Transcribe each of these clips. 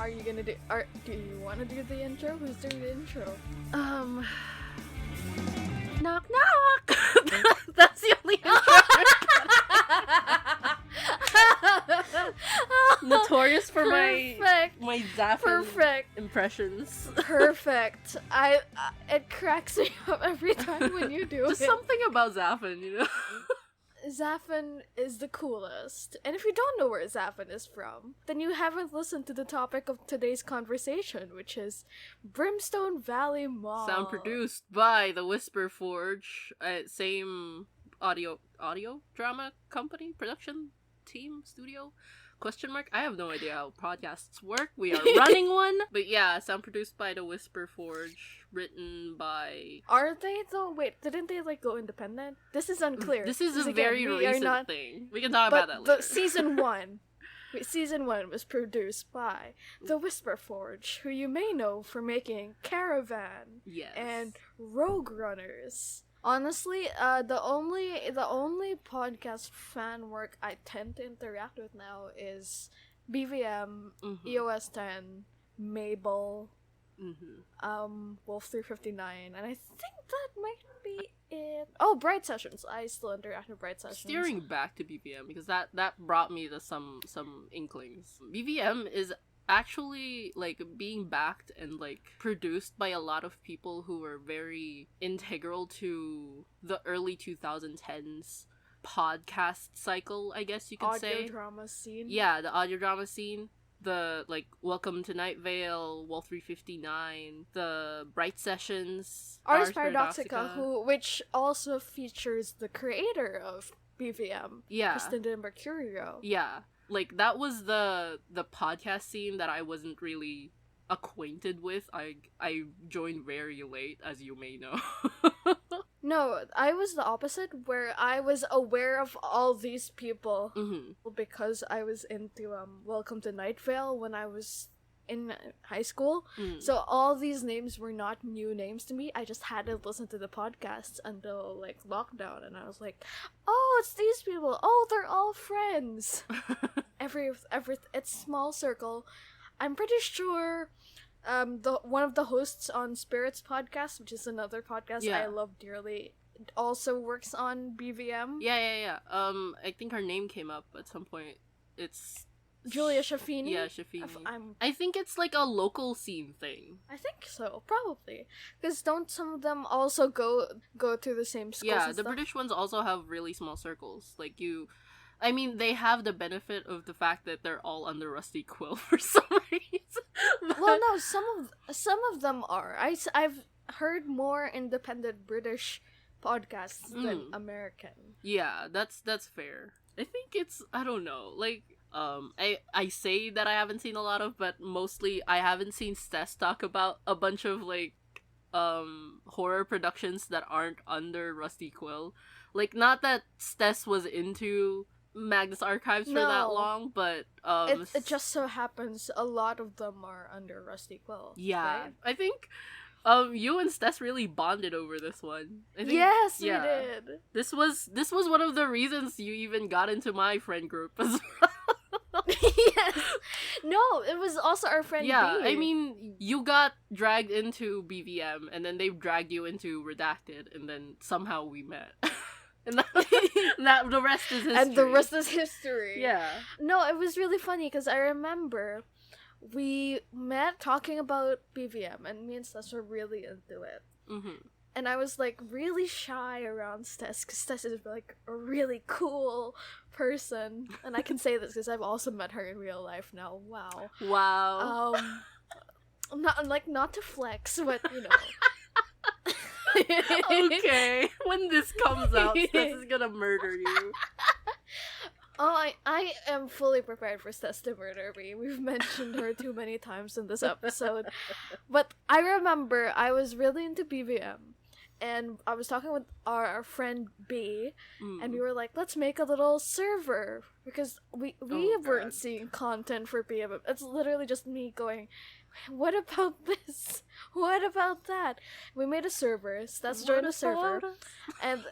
are you gonna do? Do you want to do the intro? Who's doing the intro? Knock knock. That's the only intro. Notorious for my Zaffin impressions. Perfect. It cracks me up every time when you do Just it. something about Zaffin, you know. Zaffin is the coolest. And if you don't know where Zaffin is from, then you haven't listened to the topic of today's conversation, which is Brimstone Valley Mall. Sound produced by the Whisper Forge, same audio drama company, production team, studio? Question mark? I have no idea how podcasts work. We are running one. But yeah, sound produced by the Whisper Forge, written by... Are they though? Wait, didn't they go independent? This is unclear. This is a very recent thing. We can talk about that later. Season 1. Season 1 was produced by the Whisper Forge, who you may know for making Caravan and Rogue Runners. Honestly, the only podcast fan work I tend to interact with now is BVM, EOS 10, Mabel, Wolf 359, and I think that might be it. Oh, Bright Sessions. I still interact with Bright Sessions. Steering back to BVM, because that brought me to some inklings. BVM is actually being backed and produced by a lot of people who were very integral to the early 2010s podcast cycle, I guess you could say. Audio drama scene. Yeah, the audio drama scene. The Welcome to Night Vale, Wolf 359, the Bright Sessions, Ars Paradoxica, which also features the creator of BVM, Kristen de Mercurio. Yeah. That was the podcast scene that I wasn't really acquainted with. I joined very late, as you may know. No, I was the opposite, where I was aware of all these people because I was into Welcome to Night Vale when I was in high school. So all these names were not new names to me. I just hadn't listened to the podcasts until lockdown, and I was like, oh, it's these people. Oh, they're all friends. It's small circle. I'm pretty sure one of the hosts on Spirits podcast, which is another podcast I love dearly, also works on BVM. Yeah. I think her name came up at some point. It's Julia Shaffini? Yeah, Shaffini. I think it's a local scene thing. I think so, probably. Because don't some of them also go to the same schools? Yeah, the British ones also have really small circles. They have the benefit of the fact that they're all under Rusty Quill for some reason. Well, no, some of them are. I've heard more independent British podcasts than American. Yeah, that's fair. I think it's, I don't know, I say that I haven't seen a lot of, but mostly I haven't seen Stess talk about a bunch of horror productions that aren't under Rusty Quill. Not that Stess was into Magnus Archives for that long, but it just so happens a lot of them are under Rusty Quill. Yeah, right? I think you and Stess really bonded over this one. I think, yes, we did. This was one of the reasons you even got into my friend group as well. Yes. No, it was also our friend B. I mean, you got dragged into BVM, and then they dragged you into Redacted, and then somehow we met. And the rest is history. And the rest is history. Yeah. No, it was really funny, because I remember we met talking about BVM, and me and Stess were really into it. And I was really shy around Stess, because Stess is a really cool person, and I can say this because I've also met her in real life now. Wow. Not to flex, but Okay, when this comes out, Stess is gonna murder you. Oh, I am fully prepared for Stess to murder me. We've mentioned her too many times in this episode. But I remember I was really into BVM. And I was talking with our friend B, and we were like, let's make a little server. Because we weren't seeing content for BVM. It's literally just me going, what about this? What about that? We made a server. Stess joined a server. And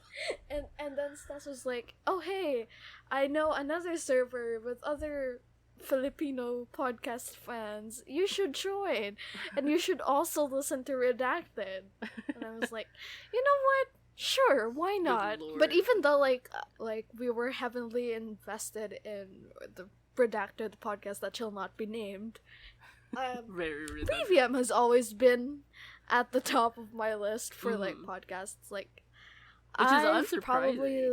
then Stess was like, oh hey, I know another server with other Filipino podcast fans, you should join, and you should also listen to Redacted. And I was like, you know what? Sure, why not? But even though like we were heavily invested in the Redacted podcast that shall not be named, very BVM has always been at the top of my list for like podcasts. Like, which is I've unsurprising. Probably,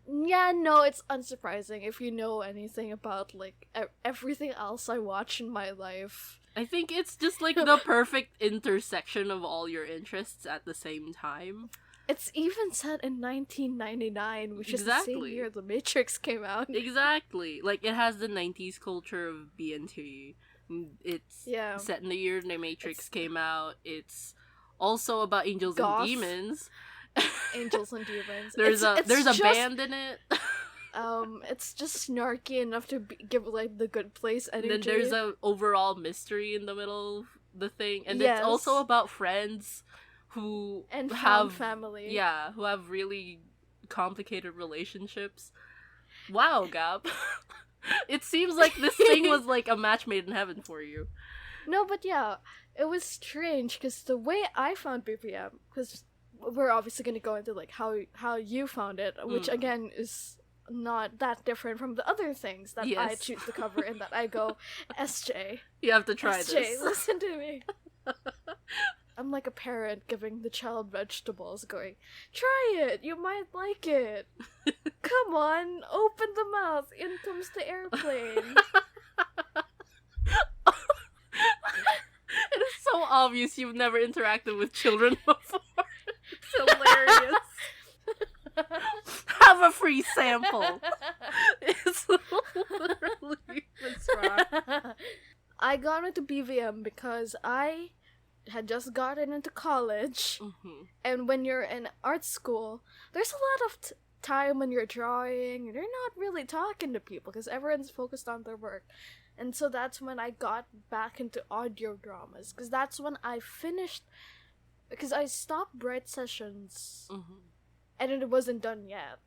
yeah, no, it's unsurprising if you know anything about like everything else I watch in my life. I think it's just like the perfect intersection of all your interests at the same time. It's even set in 1999, which is the same year The Matrix came out. Exactly. Like, it has the 90s culture of BNT. It's set in the year The Matrix came out. It's also about angels goth. And demons. Angels and demons. There's a band in it. It's just snarky enough to give like the good place energy. Then there's a overall mystery in the middle of the thing, and it's also about friends who have family. Yeah, who have really complicated relationships. Wow, Gab. It seems like this thing was like a match made in heaven for you. No, but yeah, it was strange because the way I found BPM, because we're obviously going to go into like how you found it, which again is not that different from the other things that I choose to cover, and that I go, SJ. You have to try SJ, this. Listen to me. I'm like a parent giving the child vegetables, going, try it, you might like it. Come on, open the mouth, in comes the airplane. It is so obvious you've never interacted with children before. It's hilarious. Have a free sample. It's literally what's wrong. I got into BVM because I had just gotten into college, and when you're in art school, there's a lot of time when you're drawing, and you're not really talking to people because everyone's focused on their work. And so that's when I got back into audio dramas, because that's when I finished, because I stopped Bright Sessions, and it wasn't done yet.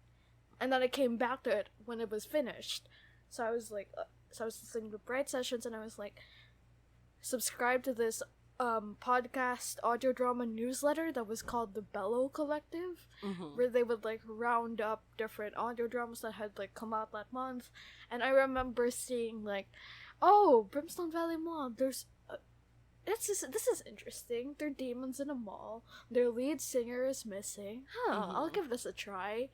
And then I came back to it when it was finished. So I was like, I was listening to Bright Sessions, and I was like, subscribe to this podcast audio drama newsletter that was called the Bellow Collective, where they would like round up different audio dramas that had like come out that month. And I remember seeing like, oh, Brimstone Valley Mall, there's this is interesting. They're demons in a mall. Their lead singer is missing. I'll give this a try.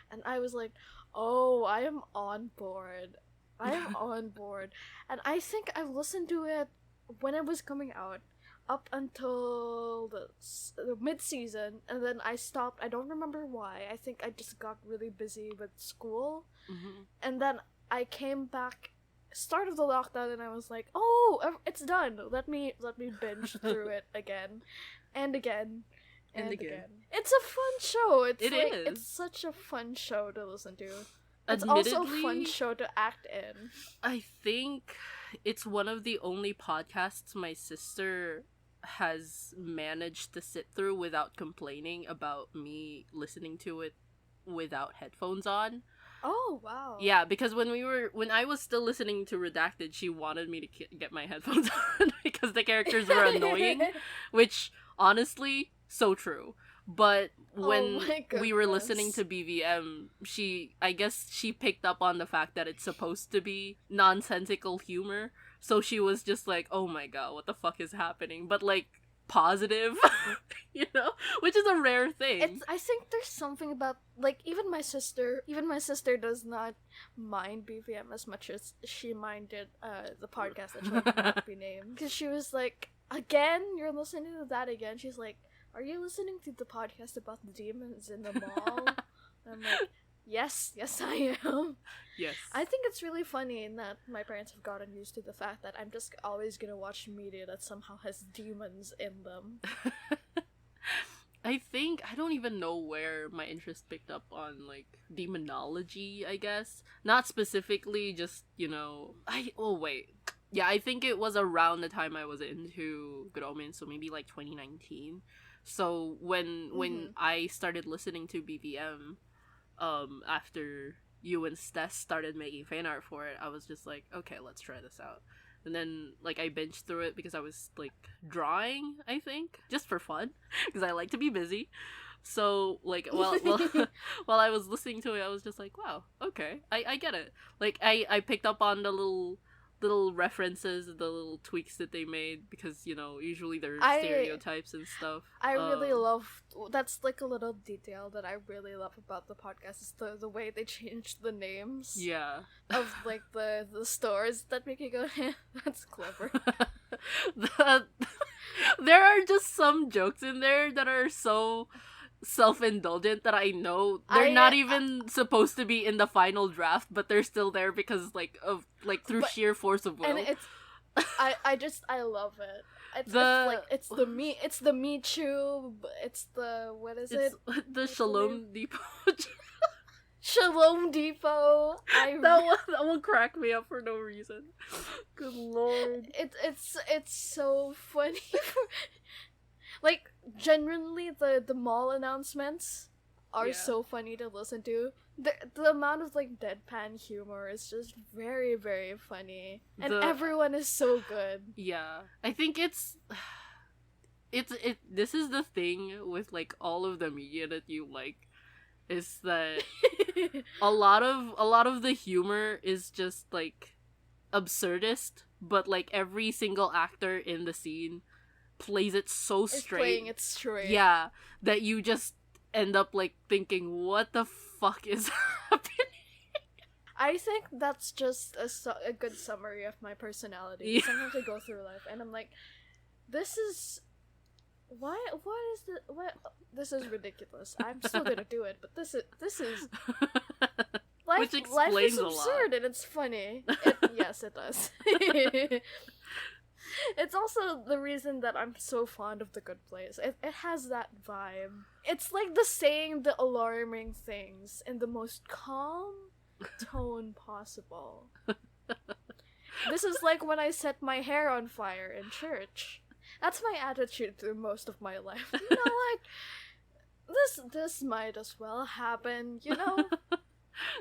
And I was like, oh, I am on board. I am on board. And I think I listened to it when it was coming out, up until the mid-season, and then I stopped. I don't remember why. I think I just got really busy with school. And then I came back start of the lockdown, and I was like, oh, it's done. Let me binge through it again and again and again. It's a fun show. It's such a fun show to listen to. It's also a fun show to act in. I think it's one of the only podcasts my sister has managed to sit through without complaining about me listening to it without headphones on. Oh, wow. Yeah, because when I was still listening to Redacted, she wanted me to get my headphones on because the characters were annoying, which, honestly, so true. But when we were listening to BVM, I guess she picked up on the fact that it's supposed to be nonsensical humor, so she was just like, oh my god, what the fuck is happening? But, like, positive, you know, which is a rare thing. I think there's something about, like, even my sister does not mind BVM as much as she minded the podcast that should not be named, because she was like, again, you're listening to that again? She's like, are you listening to the podcast about the demons in the mall? And I'm like, yes I am. Yes. I think it's really funny in that my parents have gotten used to the fact that I'm just always gonna watch media that somehow has demons in them. I don't even know where my interest picked up on, like, demonology, I guess. Not specifically, just, you know, yeah, I think it was around the time I was into Good Omens, so maybe, like, 2019. So when I started listening to BVM, after you and Stess started making fan art for it, I was just like, okay, let's try this out. And then, like, I binged through it because I was, like, drawing, I think, just for fun, because I like to be busy. So, like, while I was listening to it, I was just like, wow, okay, I get it. Like, I picked up on the little references, the little tweaks that they made, because, you know, usually they're stereotypes and stuff. I really love, that's like a little detail that I really love about the podcast, is the way they changed the names. Yeah. Of, like, the stores that make you go, that's clever. There are just some jokes in there that are so self-indulgent that I know they're not even supposed to be in the final draft, but they're still there because through sheer force of will. And it's I love it. It's the Me Tube. It's the, what is it? The Shalom Depot. Shalom Depot. That one cracked me up for no reason. Good lord. It's so funny. Like, genuinely, the mall announcements are so funny to listen to. The amount of, like, deadpan humor is just very, very funny. And everyone is so good. Yeah. I think this is the thing with, like, all of the media that you like, is that a lot of the humor is just, like, absurdist, but, like, every single actor in the scene plays it so straight. Playing it straight. Yeah, that you just end up, like, thinking, what the fuck is happening? I think that's just a good summary of my personality. Yeah. Sometimes I go through life and I'm like, this is this is ridiculous. I'm still gonna do it, but this is life is absurd and it's funny. Yes, it does. It's also the reason that I'm so fond of The Good Place. It has that vibe. It's like saying the alarming things in the most calm tone possible. This is like when I set my hair on fire in church. That's my attitude through most of my life. You know, like, this might as well happen, you know?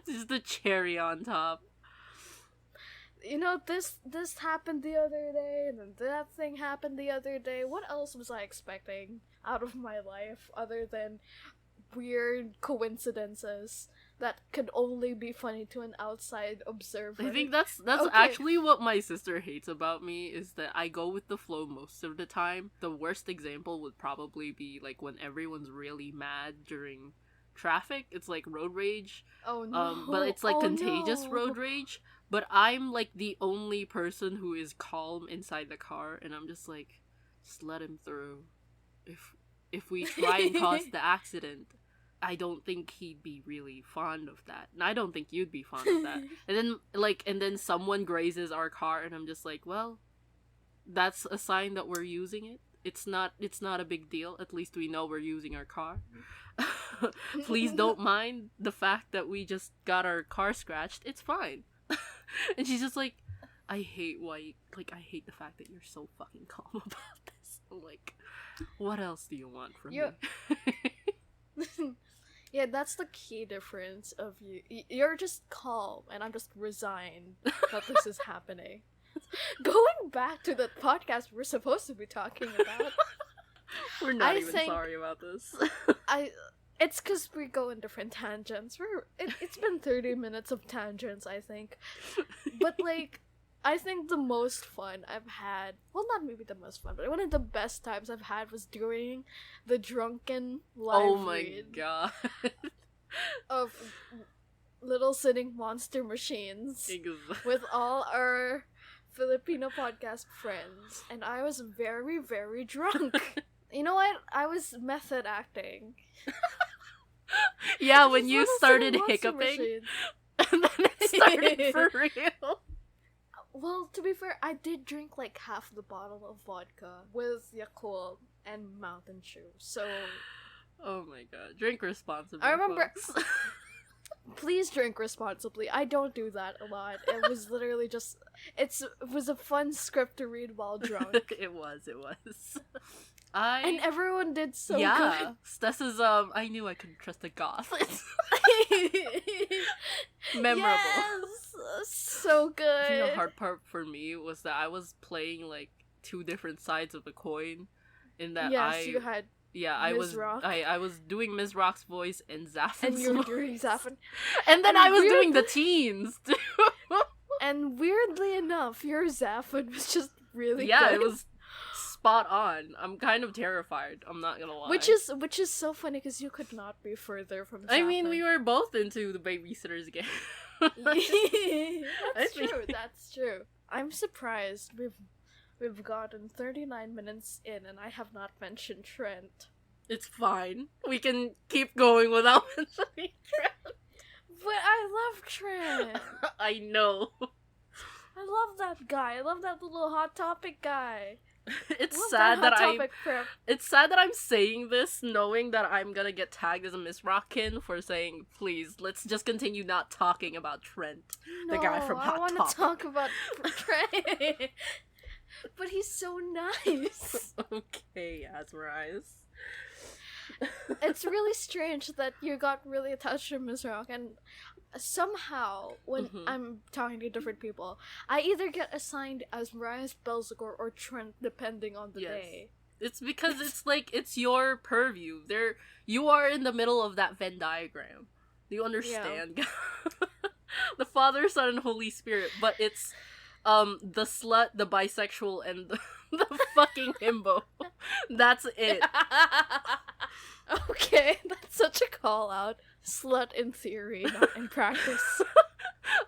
This is the cherry on top. You know, this happened the other day, and then that thing happened the other day. What else was I expecting out of my life other than weird coincidences that could only be funny to an outside observer? I think that's okay. Actually what my sister hates about me, is that I go with the flow most of the time. The worst example would probably be, like, when everyone's really mad during traffic. It's like road rage. Oh no. But it's like contagious road rage. But I'm, like, the only person who is calm inside the car, and I'm just like, just let him through. If we try and cause the accident, I don't think he'd be really fond of that. And I don't think you'd be fond of that. And then someone grazes our car, and I'm just like, well, that's a sign that we're using it. It's not a big deal. At least we know we're using our car. Please don't mind the fact that we just got our car scratched. It's fine. And she's just like, I hate the fact that you're so fucking calm about this. I'm like, what else do you want from me? Yeah, that's the key difference of you. You're just calm, and I'm just resigned that this is happening. Going back to the podcast we're supposed to be talking about. We're not sorry about this. It's because we go in different tangents. It's been 30 minutes of tangents, I think. But, like, I think the most fun I've had, well, not maybe the most fun, but one of the best times I've had was during the drunken live read. God. Of Little Sitting Monster Machines. Exactly. With all our Filipino podcast friends. And I was very, very drunk. You know what? I was method acting. Yeah, when you started hiccuping, and then it started for real. Well, to be fair, I did drink like half the bottle of vodka with Yakult and Mountain Dew, so... Oh my god, drink responsibly, I remember... folks. Please drink responsibly. I don't do that a lot. It was literally just... It was a fun script to read while drunk. It was. And everyone did so good. Stess is, I knew I couldn't trust a goth. Memorable. Yes! So good. I think the hard part for me was that I was playing, like, two different sides of the coin. In that you had Ms. Rock. I was doing Ms. Rock's voice and Zaffin's and you were voice. doing Zaffin. And then I was doing the teens, too. And weirdly enough, your Zaffin was just really good. Yeah, it was spot on. I'm kind of terrified. I'm not gonna lie. Which is so funny because you could not be further from Zaffin. I mean, we were both into the Babysitter's Game. That's true. I'm surprised we've gotten 39 minutes in and I have not mentioned Trent. It's fine. We can keep going without mentioning Trent. But I love Trent. I know. I love that guy. I love that little Hot Topic guy. It's sad that I'm saying this knowing that I'm gonna get tagged as a Miss Rockin for saying, please, let's just continue not talking about Trent, the guy from Hot Topic. I want to talk about Trent. But he's so nice. Okay, Azarize. It's really strange that you got really attached to Miss Rock, and somehow, when I'm talking to different people, I either get assigned as Marias, Belzegor, or Trent, depending on the day. It's because it's your purview. You are in the middle of that Venn diagram. Do you understand? Yeah. The Father, Son, and Holy Spirit, but it's the slut, the bisexual, and the fucking himbo. That's it. Okay, that's such a call out. Slut in theory, not in practice.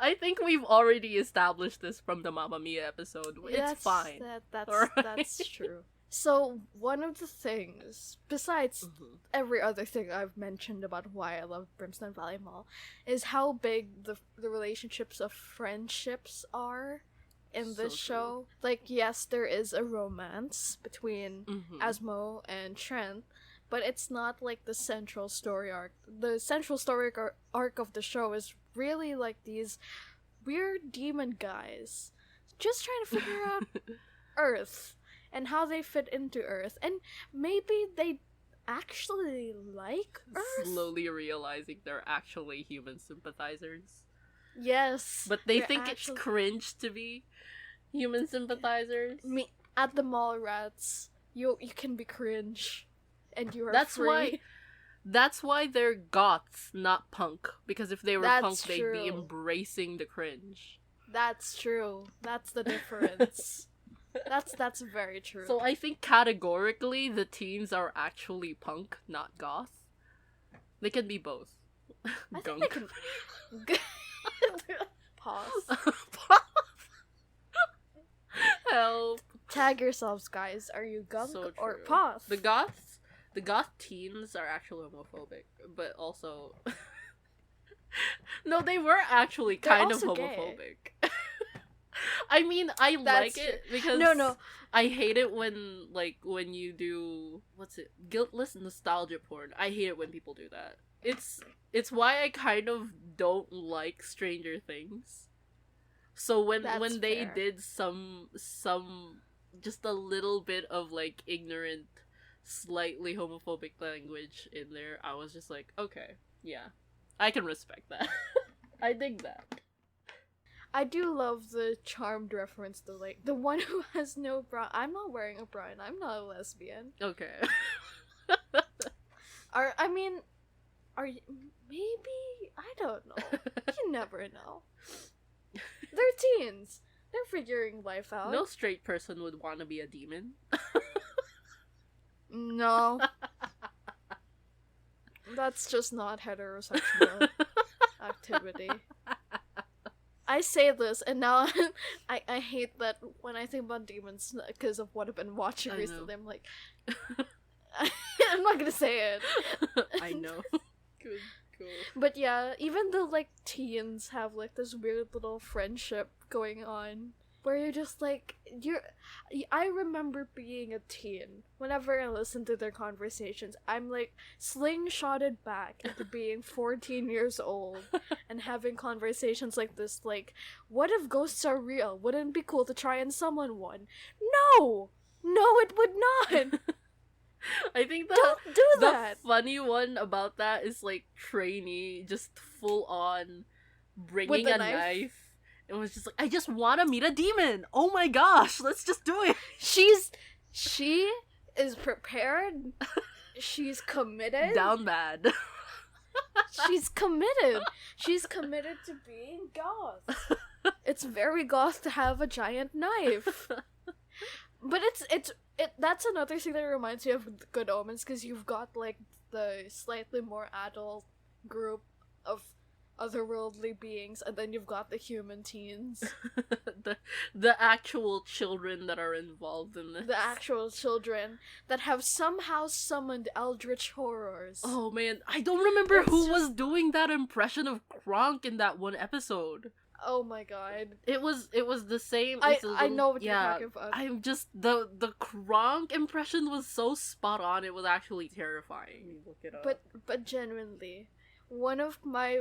I think we've already established this from the Mamma Mia episode. It's fine. That's true. So, one of the things, besides every other thing I've mentioned about why I love Brimstone Valley Mall, is how big the relationships of friendships are in this show. Like, yes, there is a romance between Asmo and Trent, but it's not like the central story arc. The central story arc of the show is really like these weird demon guys just trying to figure out Earth and how they fit into Earth. And maybe they actually like Earth? Slowly realizing they're actually human sympathizers. Yes. But they think it's cringe to be human sympathizers. At the mall, rats, you can be cringe. And you are free. That's why they're goths, not punk. Because if they were punk, true. They'd be embracing the cringe. That's true. That's the difference. That's very true. So I think categorically, the teens are actually punk, not goth. They can be both. I think they can... Pause. Help. Tag yourselves, guys. Are you gunk or pause? The goth teens are actually homophobic, but also... No, they were actually kind of homophobic. I mean, I like it because I hate it when you do guiltless nostalgia porn. I hate it when people do that. It's why I kind of don't like Stranger Things. So when they did some just a little bit of like ignorant, slightly homophobic language in there, I was just like, okay, yeah, I can respect that. I dig that. I do love the Charmed reference to like the one who has no bra. I'm not wearing a bra and I'm not a lesbian. Okay. Are you? Maybe, I don't know. You never know. They're teens. They're figuring life out. No straight person would want to be a demon. No. That's just not heterosexual activity. I say this, and now I hate that when I think about demons because of what I've been watching recently. I'm like, I'm not gonna say it. I know. Good, cool. But yeah, even the like teens have like this weird little friendship going on where you're just like I remember being a teen. Whenever I listen to their conversations, I'm like slingshotted back into being 14 years old and having conversations like this, like, what if ghosts are real? Wouldn't it be cool to try and summon one? No, it would not. I think Don't do that. The funny one about that is like trainee just full on bringing a knife. It was just like, I just want to meet a demon. Oh my gosh, let's just do it. She is prepared. She's committed. Down bad. She's committed. She's committed to being goth. It's very goth to have a giant knife. But that's another thing that reminds me of Good Omens, because you've got like the slightly more adult group of otherworldly beings, and then you've got the human teens. the actual children that are involved in this. The actual children that have somehow summoned eldritch horrors. Oh man, I don't remember who was doing that impression of Kronk in that one episode. Oh my god. It was the same. I know what you're talking about. I'm just the Kronk impression was so spot on. It was actually terrifying. Look it up. But genuinely, one of my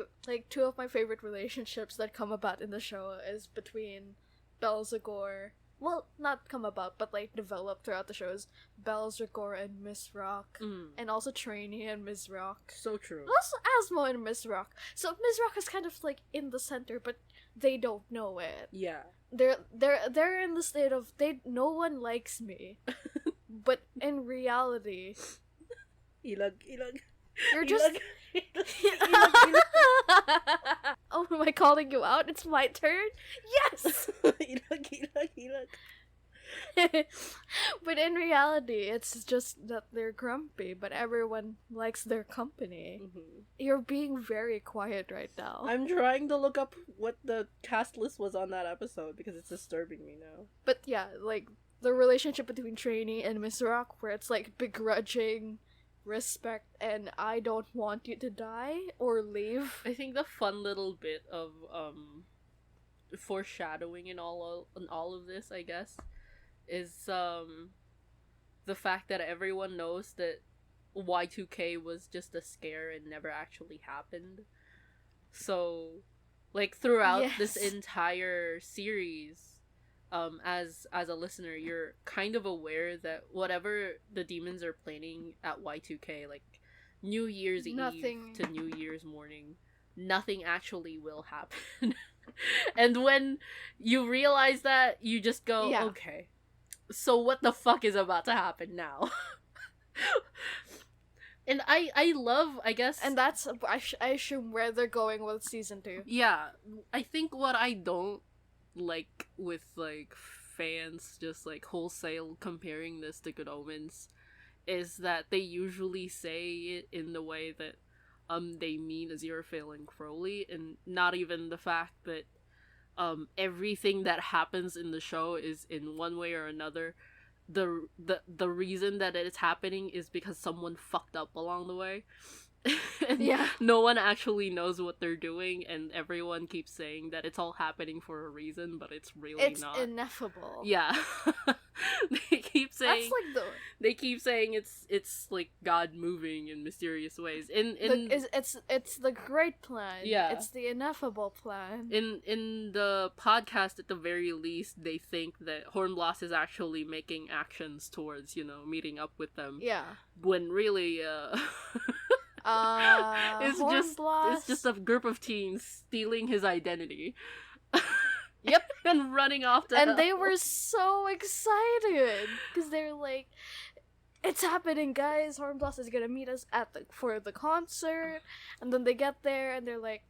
two of my favorite relationships that come about in the show is between Belzegor. Well, not come about, but develop throughout the shows. Belzegor and Miss Rock, and also Trainee and Miss Rock. So true. Also Asmo and Miss Rock. So Miss Rock is kind of in the center, but they don't know it. Yeah. They're in the state of no one likes me. But in reality, ilag. You're just Oh, am I calling you out? It's my turn? Yes! ilag. But in reality, it's just that they're grumpy, but everyone likes their company. Mm-hmm. You're being very quiet right now. I'm trying to look up what the cast list was on that episode because it's disturbing me now. But yeah, the relationship between Trainee and Miss Rock, where it's begrudging respect and I don't want you to die or leave. I think the fun little bit of foreshadowing in all of this, I guess, is the fact that everyone knows that Y2K was just a scare and never actually happened. So throughout this entire series, as a listener, you're kind of aware that whatever the demons are planning at Y2K, New Year's Eve to New Year's morning, nothing actually will happen. And when you realize that, you just go, okay, so what the fuck is about to happen now? And I love, I guess... And that's, I assume, where they're going with season 2. Yeah, I think what I don't like with fans just wholesale comparing this to Good Omens is that they usually say it in the way that they mean Aziraphale and Crowley, and not even the fact that everything that happens in the show is in one way or another the reason that it's happening is because someone fucked up along the way. And no one actually knows what they're doing, and everyone keeps saying that it's all happening for a reason, but it's really not. It's ineffable. Yeah. They keep saying it's God moving in mysterious ways. It's the great plan. Yeah. It's the ineffable plan. In the podcast, at the very least, they think that Hornbloss is actually making actions towards, meeting up with them. Yeah. When really it's just a group of teens stealing his identity. Yep. And running off to hell. They were so excited because they're it's happening, guys. Hornbloss is gonna meet us for the concert. And then they get there and they're we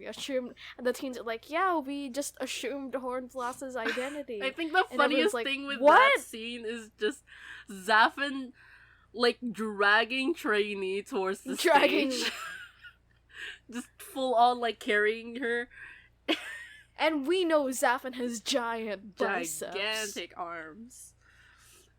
assumed, and the teens are we just assumed Hornbloss's identity. I think the funniest thing with that scene is just Zaffin dragging Trainee towards the stage. Just full on carrying her. And we know Zaffin has gigantic arms.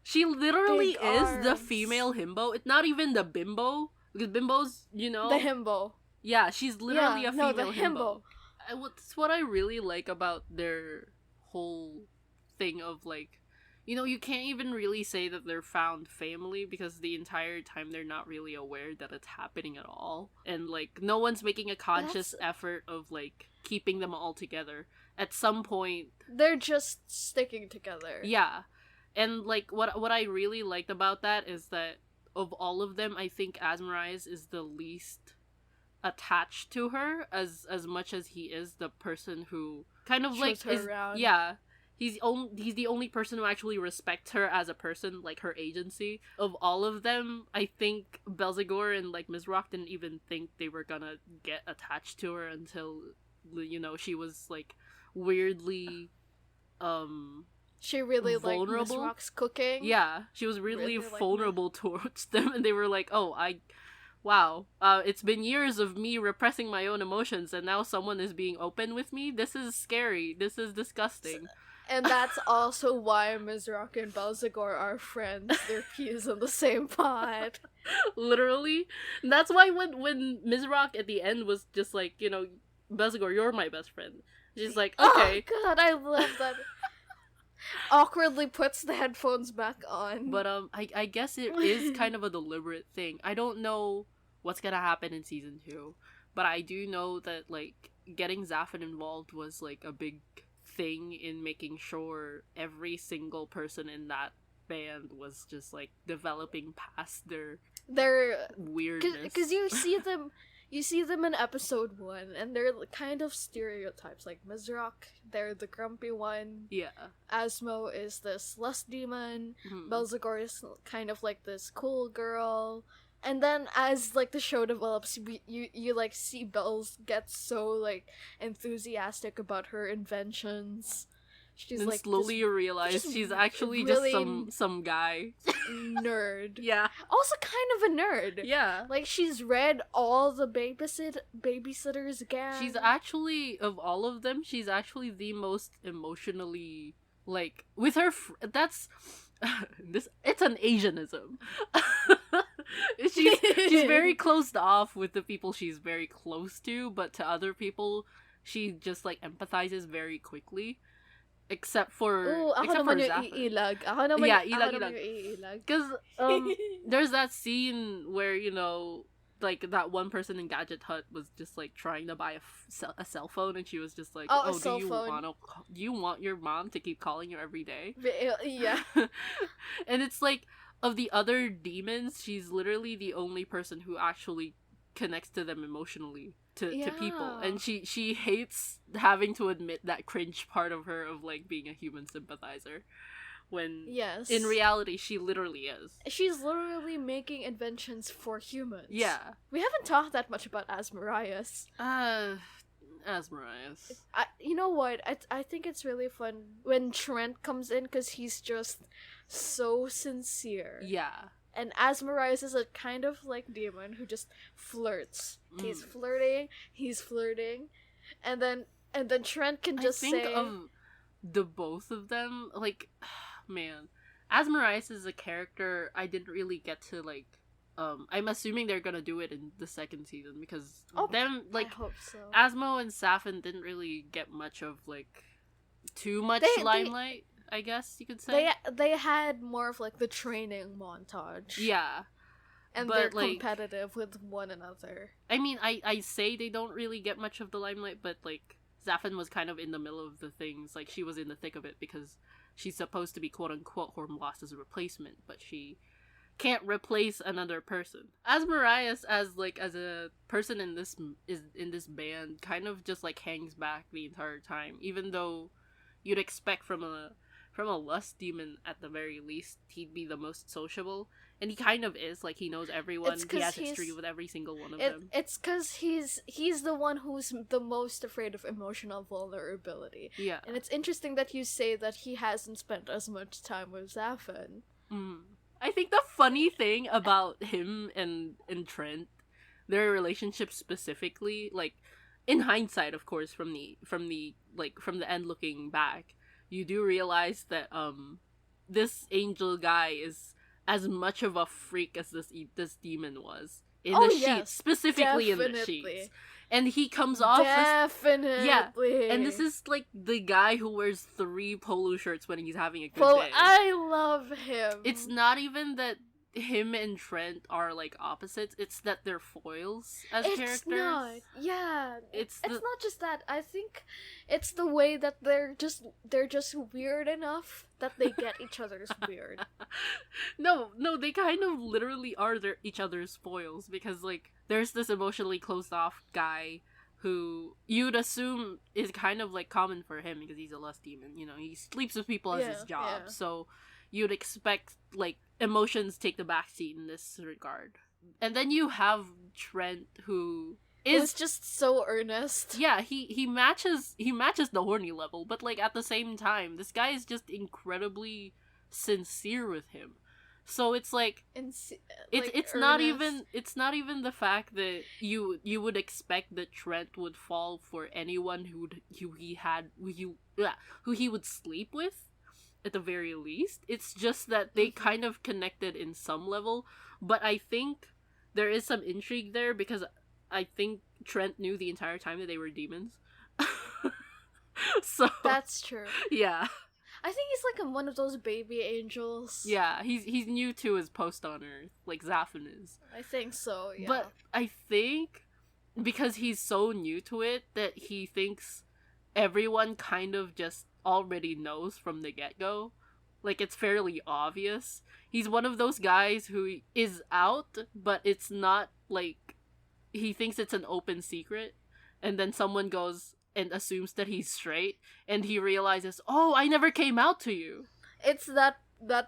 She literally is the female himbo. It's not even the bimbo, because bimbo's, the himbo. Yeah, she's literally a female the himbo. What's what I really like about their whole thing of you can't even really say that they're found family, because the entire time they're not really aware that it's happening at all. And no one's making a conscious effort of keeping them all together. At some point they're just sticking together. Yeah. And what I really liked about that is that of all of them, I think Asmarias is the least attached to her as much as he is the person who kind of like is around. Yeah, he's the only person who actually respects her as a person, like her agency. Of all of them, I think Belzegor and like Mizrock didn't even think they were gonna get attached to her until, you know, she was like weirdly she really vulnerable. liked Mizrock's cooking. Yeah, she was really vulnerable towards them, and they were like, oh, wow, it's been years of me repressing my own emotions, and now someone is being open with me? This is scary. This is disgusting. And that's also why Mizrock and Belzegor are friends. They're peas in the same pot. Literally. And that's why when Mizrock at the end was just like, you know, Belzegor, you're my best friend. She's like, okay. Oh god, I love that. Awkwardly puts the headphones back on. But I guess it is kind of a deliberate thing. I don't know what's gonna happen in season 2, but I do know that like getting Zafin involved was like a big thing in making sure every single person in that band was just like developing past their weirdness. Because you see them in episode 1, and they're kind of stereotypes. Like Mizrock, they're the grumpy one. Yeah. Asmo is this lust demon. Mm-hmm. Belzegor is kind of like this cool girl. And then as like the show develops, you like see Bells get so like enthusiastic about her inventions. She's and like slowly you realize she's actually really just some guy. Nerd. Yeah. Also kind of a nerd. Yeah. Like she's read all the babysitters again. She's actually, of all of them, she's actually the most emotionally, like, with her that's it's an Asianism. she's very closed off with the people she's very close to, but to other people she just like empathizes very quickly. Except for Zafin. Ilag. Because there's that scene where, you know, like that one person in Gadget Hut was just like trying to buy a cell phone, and she was just like, do you want your mom to keep calling you every day? Yeah. And it's like, of the other demons, she's literally the only person who actually connects to them emotionally. To people, and she hates having to admit that cringe part of her of like being a human sympathizer, when in reality she literally is. She's literally making inventions for humans. Yeah, we haven't talked that much about Asmarias. Asmarias. You know what? I think it's really fun when Trent comes in, because he's just so sincere. Yeah. And Asmarias is a kind of like demon who just flirts. He's flirting, and then Trent can just say. Of the both of them, like, man, Asmarias is a character I didn't really get to like. I'm assuming they're gonna do it in the second season, because them like I hope so. Asmo and Safin didn't really get much of like too much limelight. I guess you could say they had more of like the training montage. Yeah, and they're competitive with one another. I mean, I say they don't really get much of the limelight, but like Zafin was kind of in the middle of the things. Like she was in the thick of it because she's supposed to be quote unquote Hornblast as a replacement, but she can't replace another person. Asmarias as a person in this band kind of just like hangs back the entire time, even though you'd expect from a lust demon at the very least he'd be the most sociable, and he kind of is. Like he knows everyone, he has history with every single one of them. It's because he's the one who's the most afraid of emotional vulnerability. Yeah, and it's interesting that you say that he hasn't spent as much time with Zafin. I think the funny thing about him and Trent, their relationship specifically, like in hindsight, of course, from the end looking back, you do realize that this angel guy is as much of a freak as this demon was in the sheets, specifically definitely. In the sheets. And he comes off definitely. Yeah, and this is like the guy who wears 3 polo shirts when he's having a good day. I love him. It's not even that him and Trent are like opposites. It's that they're foils as characters. It's not. Yeah. It's not just that. I think it's the way that they're just weird enough that they get each other's weird. No, they kind of literally are each other's foils, because like there's this emotionally closed off guy who you'd assume is kind of like common for him because he's a lust demon. You know, he sleeps with people as his job, so you'd expect like emotions take the backseat in this regard. And then you have Trent, who is just so earnest. Yeah, he matches the horny level, but like at the same time, this guy is just incredibly sincere with him. So it's like it's not even the fact that you would expect that Trent would fall for anyone who he would sleep with at the very least. It's just that they kind of connected in some level, but I think there is some intrigue there because I think Trent knew the entire time that they were demons. So that's true. Yeah. I think he's like one of those baby angels. Yeah, he's new to his post on Earth, like Zaphon is. I think so, yeah. But I think because he's so new to it that he thinks everyone kind of just already knows from the get-go. Like, it's fairly obvious. He's one of those guys who is out, but it's not like he thinks it's an open secret, and then someone goes and assumes that he's straight, and he realizes, oh, I never came out to you. It's that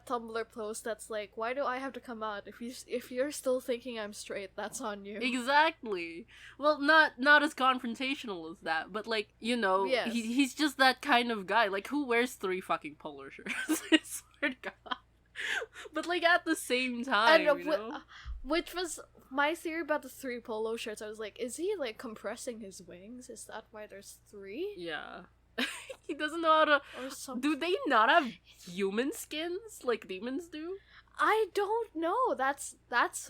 Tumblr post that's like, why do I have to come out? If you're still thinking I'm straight, that's on you. Exactly. Well, not as confrontational as that, but like, you know, yes. He's just that kind of guy. Like, who wears 3 fucking polo shirts? I swear to God. But like at the same time, you know? Which was my theory about the 3 polo shirts. I was like, is he like compressing his wings? Is that why there's 3? Yeah. He doesn't know how to... Do they not have human skins like demons do? I don't know. That's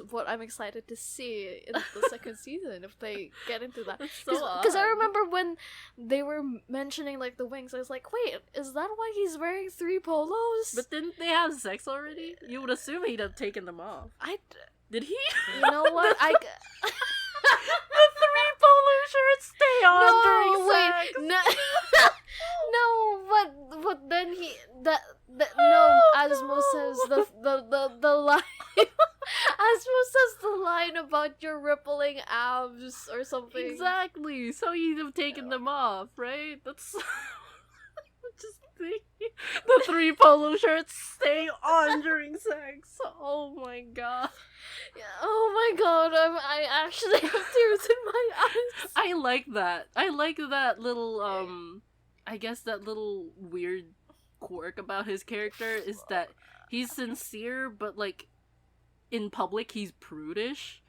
what I'm excited to see in the second season, if they get into that. Because I remember when they were mentioning like the wings, I was like, wait, is that why he's wearing 3 polos? But didn't they have sex already? You would assume he'd have taken them off. Did he? You know what? The 3 polo shirts stay on during sex. But then Asmo says the line. Asmo says the line about your rippling abs or something. Exactly. So he'd have taken them off, right? That's just the 3 polo shirts stay on during sex. Oh my god. Oh my god, I actually have tears in my eyes. I like that. I like that little, I guess that little weird quirk about his character is that he's sincere, but like, in public he's prudish.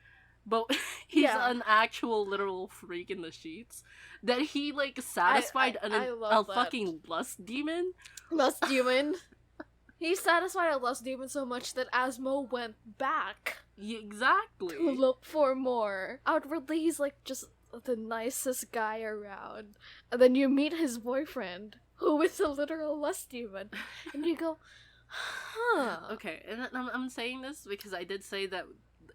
But he's an actual literal freak in the sheets. That he like satisfied a fucking lust demon. Lust demon. He satisfied a lust demon so much that Asmo went back. Exactly. To look for more. Outwardly, he's like just the nicest guy around. And then you meet his boyfriend, who is a literal lust demon. And you go, huh. Okay, and I'm saying this because I did say that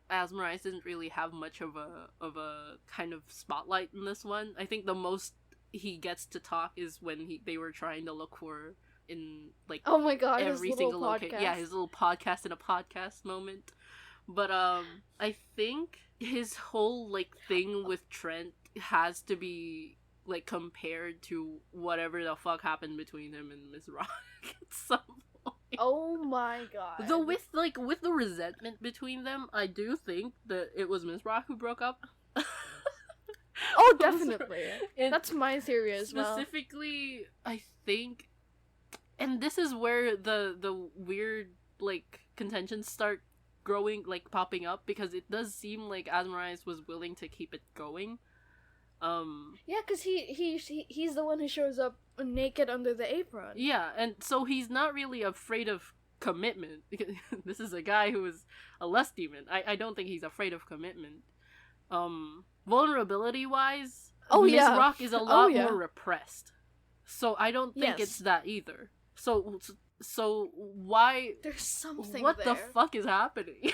Asmarize didn't really have much of a kind of spotlight in this one. I think the most he gets to talk is when they were trying to look for in like, oh my god, every single location. Yeah, his little podcast in a podcast moment. But I think his whole like thing with Trent has to be like compared to whatever the fuck happened between him and Miss Rock at some point. Oh my god. Though with the resentment between them, I do think that it was Miss Rock who broke up. Oh, definitely. That's my theory as well. Specifically, I think, and this is where the weird like contentions start growing, like popping up, because it does seem like Asmarize was willing to keep it going. Yeah, because he's the one who shows up naked under the apron. Yeah, and so he's not really afraid of commitment. This is a guy who is a lust demon. I don't think he's afraid of commitment. Vulnerability wise, Miss Rock is a lot more repressed. So I don't think it's that either. So So why? There's something What there. the fuck is happening?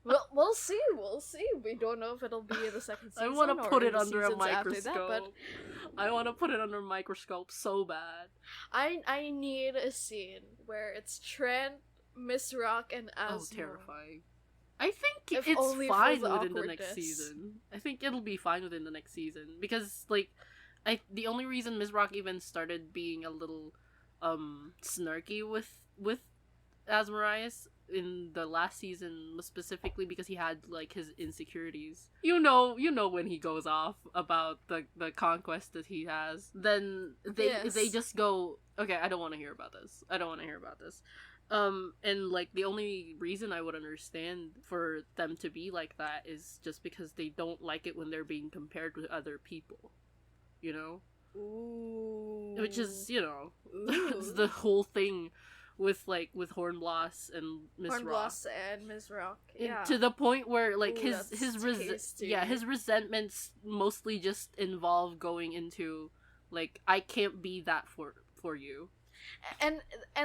Well, we'll see. We'll see. We don't know if it'll be in the second season. I want to put or it under a microscope. That, but I want to put it under a microscope so bad. I need a scene where it's Trent, Miss Rock, and Asmo. Oh, terrifying. I think If it's only fine for the within the next awkwardness. season. I think it'll be fine within the next season because like the only reason Ms. Rock even started being a little snarky with Asmarias in the last season was specifically because he had like his insecurities. You know when he goes off about the conquest that he has, then they just go, okay, I don't want to hear about this. And like the only reason I would understand for them to be like that is just because they don't like it when they're being compared with other people, you know? Ooh. Which is, you know, Ooh. the whole thing with Hornbloss and Miss Rock. Hornbloss and Miss Rock. Yeah. To the point where like Ooh, his resentments mostly just involve going into like, I can't be that for you. And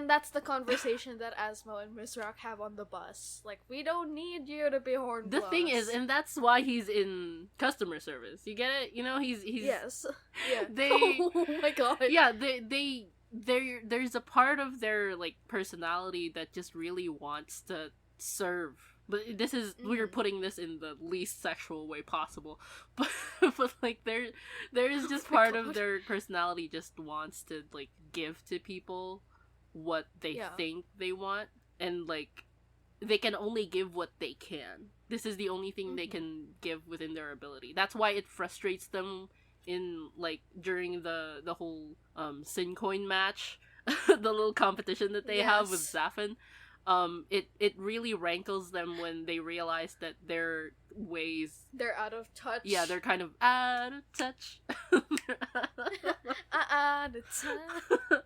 that's the conversation that Asmo and Miss Rock have on the bus. Like, we don't need you to be Hornbloss. The thing is, and that's why he's in customer service. You get it? You know, he's yes. Yeah. They Oh my god. Yeah, there's a part of their like personality that just really wants to serve. But this is we're putting this in the least sexual way possible. But like there is just part of their personality just wants to like give to people what they think they want, and like they can only give what they can. This is the only thing they can give within their ability. That's why it frustrates them in like during the whole Sin Coin match, the little competition that they have with Zafin. It really rankles them when they realize that their ways, they're out of touch. Yeah, they're kind of out of touch. Out of touch.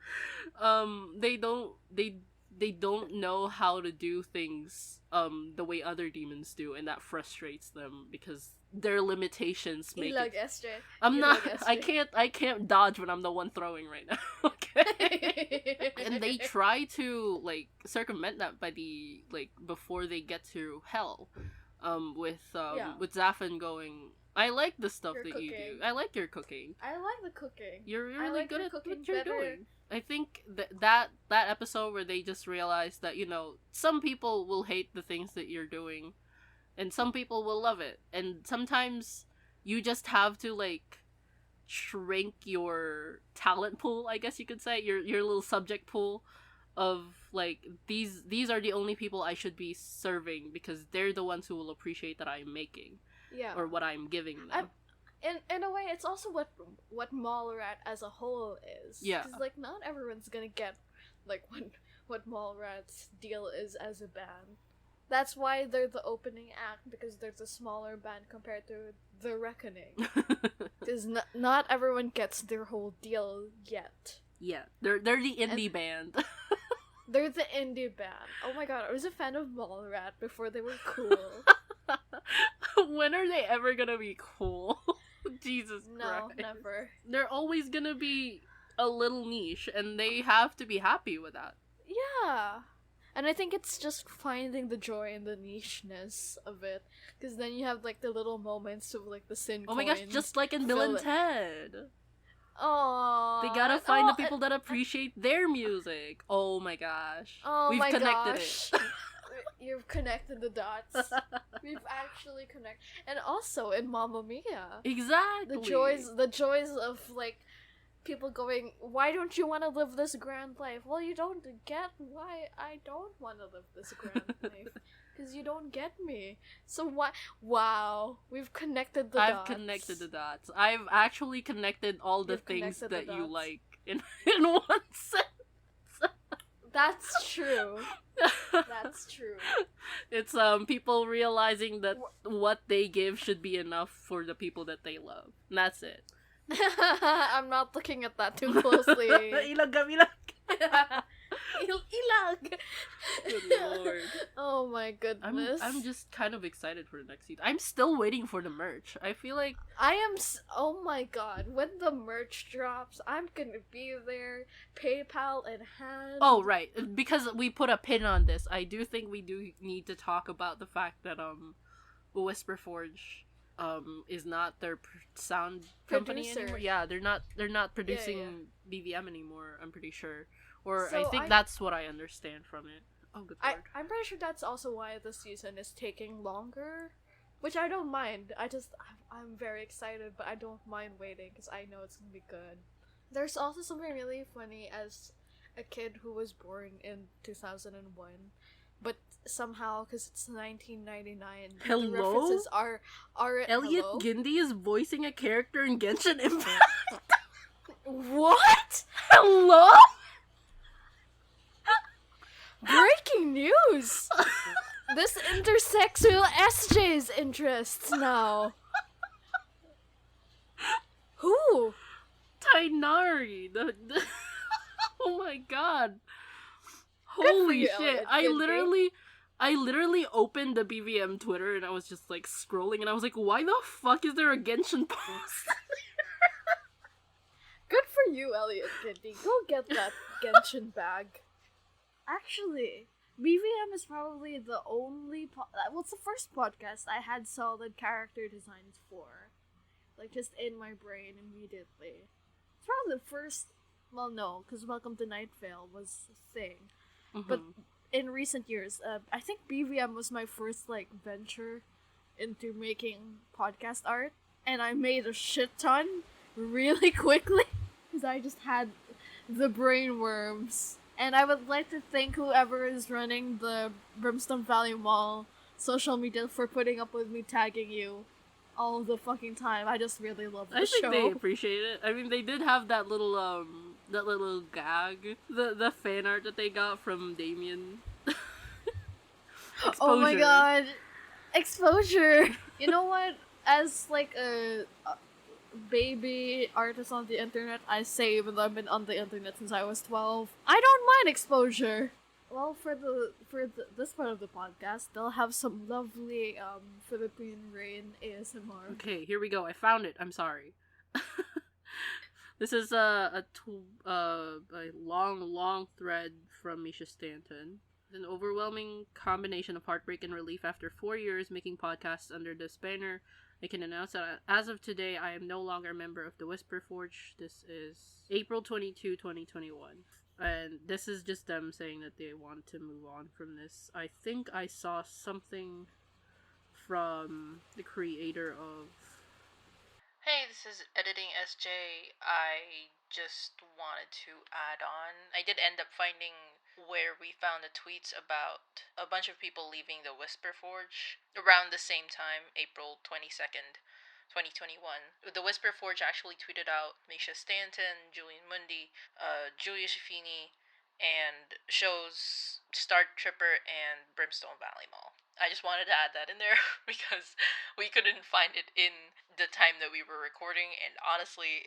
They don't know how to do things the way other demons do, and that frustrates them because their limitations make Ilag it. SJ. I'm not. SJ. I can't dodge when I'm the one throwing right now. Okay. And they try to like circumvent that by the like before they get to hell, with Zafin going, I like the stuff Your that cooking. you do. I like your cooking. I like the cooking. You're I really like good your at cooking what you're better. doing. I think that episode where they just realize that, you know, some people will hate the things that you're doing, and some people will love it, and sometimes you just have to like shrink your talent pool, I guess you could say, your little subject pool of like these are the only people I should be serving because they're the ones who will appreciate that I'm making, or what I'm giving them. In a way, it's also what Mallrat as a whole is. Yeah. Because, like, not everyone's gonna get, like, what Mallrat's deal is as a band. That's why they're the opening act, because there's a smaller band compared to The Reckoning. Because not everyone gets their whole deal yet. Yeah, they're the indie band. They're the indie band. Oh my god, I was a fan of Mallrat before they were cool. When are they ever gonna be cool? Jesus Christ. No, never. They're always gonna be a little niche, and they have to be happy with that. Yeah. And I think it's just finding the joy in the nicheness of it. Because then you have, like, the little moments of, like, the sin Oh my gosh, just like in Bill and Ted. Aww. They gotta find the people that appreciate their music. Oh my gosh. Oh We've my connected gosh. it. You've connected the dots. We've actually connected. And also in Mamma Mia. Exactly. The joys of, like, people going, why don't you want to live this grand life? Well, you don't get why I don't want to live this grand life. Because you don't get me. So why? Wow. We've connected the dots. I've connected the dots. I've actually connected all the You've things connected that the you dots. like in one sense. That's true. That's true. It's people realizing that what they give should be enough for the people that they love. And that's it. I'm not looking at that too closely. Ilag. Ilag. Good lord. Oh my goodness. I'm just kind of excited for the next season. I'm still waiting for the merch. I feel like oh my god, when the merch drops, I'm gonna be there, PayPal in hand. Oh, right. Because we put a pin on this, I do think we do need to talk about the fact that Whisper Forge is not their sound company anymore. Yeah, they're not producing BVM anymore, I'm pretty sure. Or so I think that's what I understand from it. Oh, good lord. I'm pretty sure that's also why this season is taking longer, which I don't mind. I'm very excited, but I don't mind waiting because I know it's gonna be good. There's also something really funny as a kid who was born in 2001, but somehow, because it's 1999, hello? The references are Elliot hello? Gindi is voicing a character in Genshin Impact. What? Hello? Breaking news! This intersects with SJ's interests now. Who? Tainari. Oh my god. Holy shit. I literally opened the BVM Twitter and I was just like scrolling and I was like, why the fuck is there a Genshin post? Good for you, Elliot Gindi. Go get that Genshin bag. Actually, BVM is probably the only it's the first podcast I had solid character designs for. Like, just in my brain immediately. It's probably the first, well, no, because Welcome to Night Vale was a thing. Mm-hmm. But in recent years, I think BVM was my first, like, venture into making podcast art. And I made a shit ton really quickly. Because I just had the brain worms. And I would like to thank whoever is running the Brimstone Valley Mall social media for putting up with me tagging you all the fucking time. I just really love the show. I think they appreciate it. I mean, they did have that little gag, the fan art that they got from Damien. Oh my god, exposure. You know what? As like a baby artist on the internet, I say that I've been on the internet since I was 12. I don't mind exposure. Well, for this part of the podcast, they'll have some lovely Philippine rain ASMR. Okay, here we go. I found it. I'm sorry. This is a long thread from Misha Stanton. An overwhelming combination of heartbreak and relief after 4 years making podcasts under this banner. I can announce that as of today, I am no longer a member of the Whisper Forge. This is April 22, 2021. And this is just them saying that they want to move on from this. I think I saw something from the creator of... Hey, this is Editing SJ. I just wanted to add on. I did end up finding where we found the tweets about a bunch of people leaving the Whisper Forge around the same time, April 22nd, 2021. The Whisper Forge actually tweeted out Misha Stanton, Julian Mundi, Julia Schifini, and shows Star Tripper and Brimstone Valley Mall. I just wanted to add that in there because we couldn't find it in the time that we were recording, and honestly,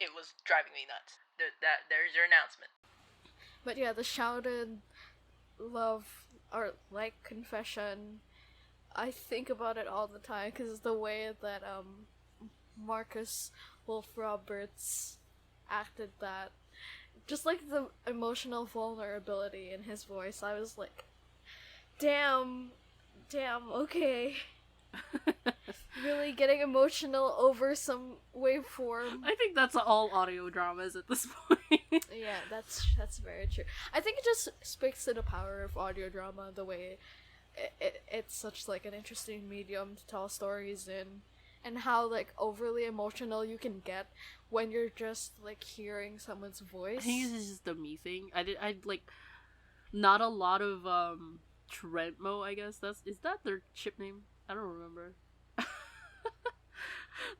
it was driving me nuts. There's your announcement. But yeah, the shouted love or like confession, I think about it all the time because the way that Marcus Wolf Roberts acted that, just like the emotional vulnerability in his voice, I was like, damn, okay. Really getting emotional over some waveform. I think that's all audio dramas at this point. Yeah, that's very true. I think it just speaks to the power of audio drama, the way it's such like an interesting medium to tell stories in, and how like overly emotional you can get when you're just like hearing someone's voice. I think this is just a me thing. I like not a lot of Trentmo, I guess is that their chip name? I don't remember.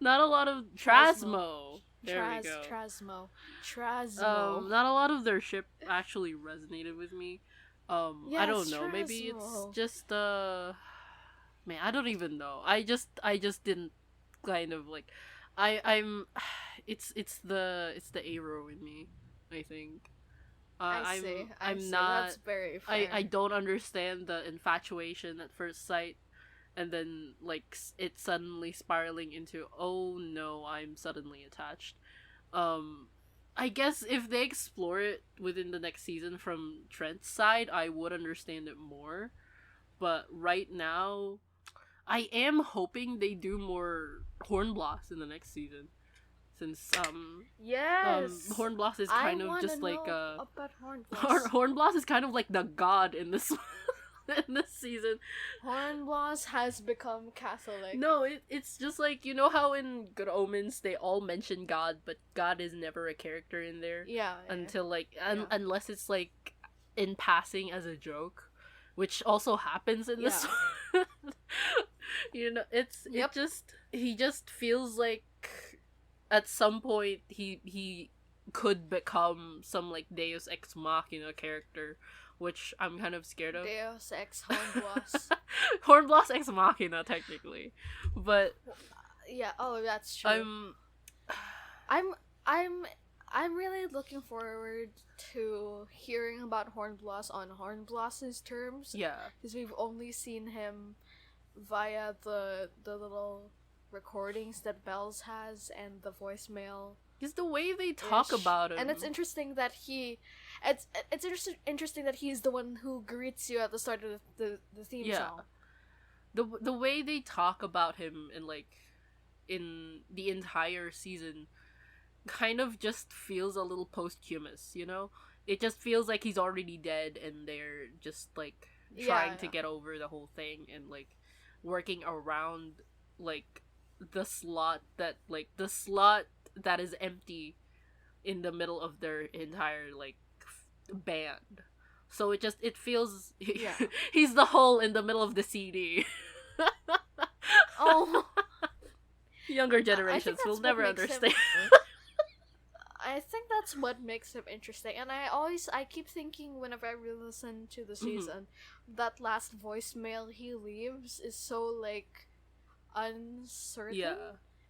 Not a lot of Trasmo. There we go. Trasmo. Not a lot of their ship actually resonated with me. Yes, I don't know. Trasmo. Maybe it's just man, I don't even know. I just didn't kind of like I'm it's the arrow in me, I think. I see. I'm not. That's very fair. I don't understand the infatuation at first sight, and then like it's suddenly spiraling into, oh no, I'm suddenly attached. I guess if they explore it within the next season from Trent's side, I would understand it more. But right now, I am hoping they do more Hornbloss in the next season, since yes, Hornbloss is kind of just like about Hornbloss. Hornbloss is kind of like the god in this in this season. Hornbloss has become Catholic. No, it's just like, you know how in Good Omens they all mention God, but God is never a character in there. Yeah. Until like unless it's like in passing as a joke, which also happens in this. You know, he just feels like at some point he could become some like Deus Ex Machina character, which I'm kind of scared of. Deus Ex Hornbloss. Hornbloss Ex Machina, technically, but yeah. Oh, that's true. I'm really looking forward to hearing about Hornbloss on Hornbloss's terms. Yeah, because we've only seen him via the little recordings that Bells has and the voicemail. Because the way they talk about him, and it's interesting that it's interesting that he's the one who greets you at the start of the theme song. The way they talk about him in the entire season kind of just feels a little posthumous, you know? It just feels like he's already dead and they're just like trying to get over the whole thing and like working around like the slot that is empty in the middle of their entire like band. So it feels he's the hole in the middle of the CD. Oh, younger generations will never understand. I think that's what makes him interesting, and I keep thinking whenever I re-listen to the season, that last voicemail he leaves is so like uncertain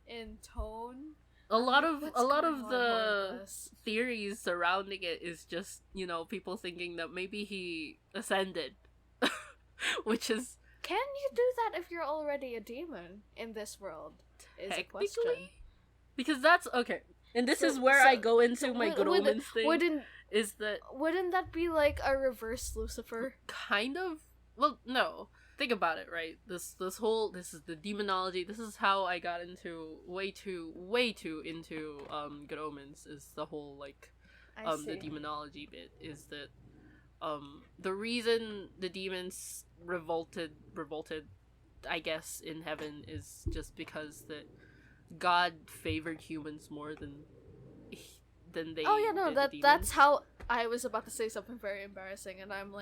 in tone. A lot of the theories surrounding it is just, you know, people thinking that maybe he ascended, which is, can you do that if you're already a demon in this world? Is a question. Because that's okay. And this is where I go into my Good Omens thing. Wouldn't that be like a reverse Lucifer? Kind of. Well, no. Think about it, right? This is the demonology. This is how I got into way too into Good Omens, is the whole like the demonology bit, is that the reason the demons revolted I guess in heaven is just because that God favored humans more than they that's how I was about to say something very embarrassing, and I'm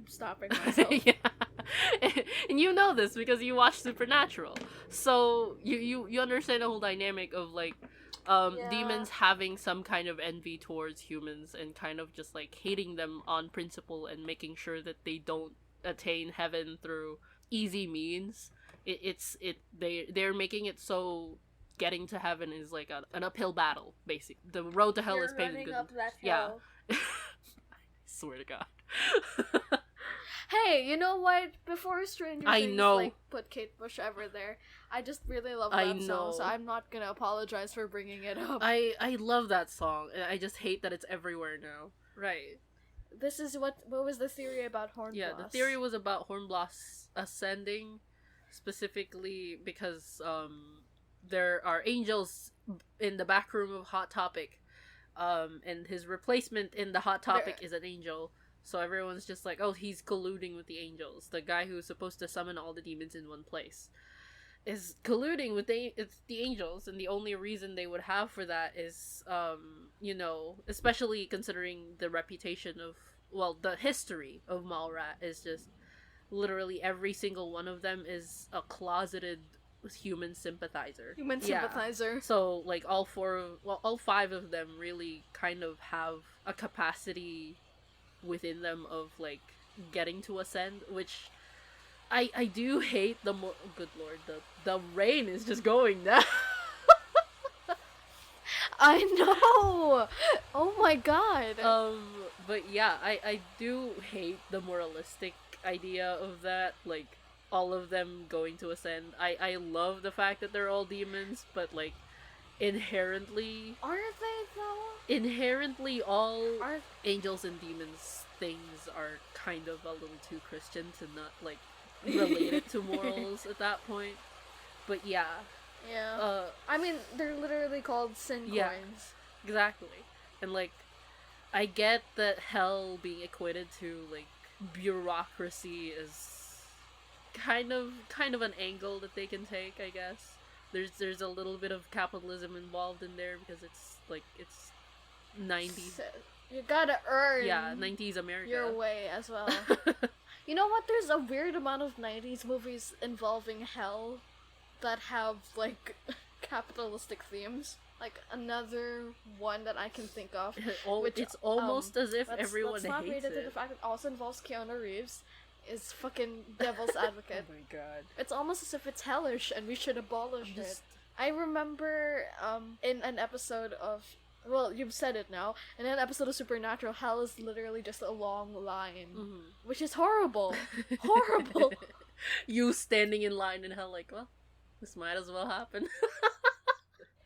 stopping myself. Yeah. And you know this because you watch Supernatural, so you understand the whole dynamic of like demons having some kind of envy towards humans and kind of just like hating them on principle and making sure that they don't attain heaven through easy means. They're making it so getting to heaven is like an uphill battle, basically. The road to hell is paved with good. Up that hill. Yeah. I swear to God. Hey, you know what? Before Stranger Things like put Kate Bush ever there, I just really love that song, so I'm not gonna apologize for bringing it up. I love that song, and I just hate that it's everywhere now. Right. This is what was the theory about Hornbloss? Yeah, the theory was about Hornbloss ascending, specifically because there are angels in the back room of Hot Topic, and his replacement in the Hot Topic is an angel. So everyone's just like, oh, he's colluding with the angels. The guy who's supposed to summon all the demons in one place is colluding with the angels, and the only reason they would have for that is, you know, especially considering the reputation of, well, the history of Malrat is just literally every single one of them is a closeted human sympathizer. So, like, all five of them really kind of have a capacity within them of like getting to ascend, which I do hate good lord, the rain is just going down. I know. Oh my god. But yeah, I do hate the moralistic idea of that, like, all of them going to ascend. I love the fact that they're all demons, but, like, inherently... Are they, though? Inherently, all angels and demons things are kind of a little too Christian to not, like, relate it to morals at that point. But yeah. Yeah. I mean, they're literally called sin coins. Exactly. And, like, I get that hell being equated to, like, bureaucracy is kind of an angle that they can take, I guess. There's a little bit of capitalism involved in there because it's 90s. You gotta earn 90s America. Your way as well. You know what? There's a weird amount of 90s movies involving hell that have, like, capitalistic themes. Like, another one that I can think of. Which, it's almost as if everyone hates it. Let's not read into the fact that it also involves Keanu Reeves. Is fucking devil's advocate. Oh my god. It's almost as if it's hellish and we should abolish it. I remember, in an episode of... Well, you've said it now. In an episode of Supernatural, hell is literally just a long line. Mm-hmm. Which is horrible. Horrible! You standing in line in hell like, well, this might as well happen.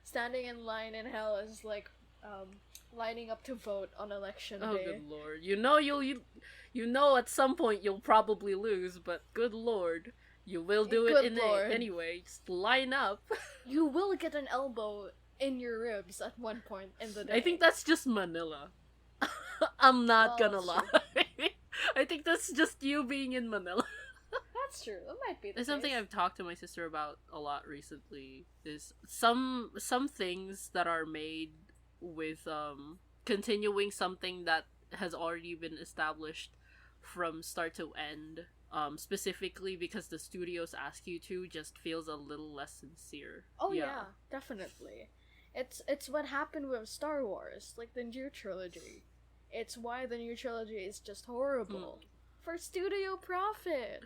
Standing in line in hell is like, lining up to vote on election day. Oh, good lord. You know at some point you'll probably lose, but good lord, you will do it anyway. Just line up. You will get an elbow in your ribs at one point in the day. I think that's just Manila. I'm not gonna lie. I think that's just you being in Manila. That's true. That might be the case. Something I've talked to my sister about a lot recently is some things that are made with continuing something that has already been established from start to end, specifically because the studios ask you to, just feels a little less sincere. Oh yeah, definitely. It's what happened with Star Wars, like the new trilogy. It's why the new trilogy is just horrible. For studio profit.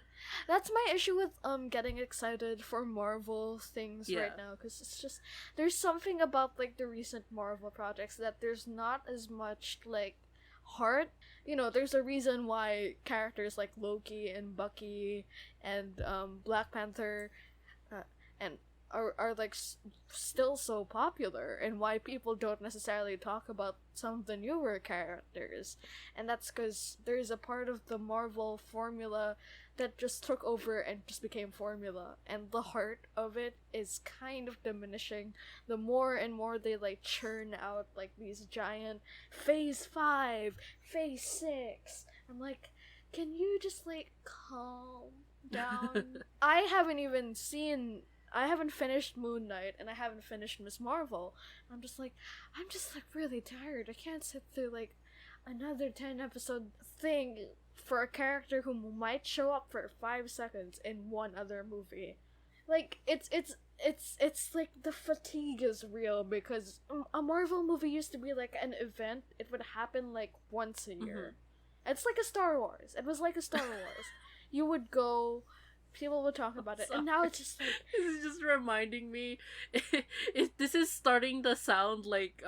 That's my issue with getting excited for Marvel things right now, because it's just, there's something about like the recent Marvel projects that there's not as much like heart. You know, there's a reason why characters like Loki and Bucky and Black Panther and are like still so popular, and why people don't necessarily talk about some of the newer characters. And that's because there's a part of the Marvel formula that just took over and just became formula, and the heart of it is kind of diminishing the more and more they like churn out like these giant phase 5, phase 6. I'm like, can you just like calm down? I haven't finished Moon Knight, and I haven't finished Miss Marvel. I'm just like really tired. I can't sit through like another 10 episode thing for a character who might show up for 5 seconds in one other movie. Like, it's like the fatigue is real, because a Marvel movie used to be like an event. It would happen like once a year. Mm-hmm. It's like a Star Wars. It was like a Star Wars. You would go... People would talk about it, and now it's just like... This is just reminding me... this is starting to sound like,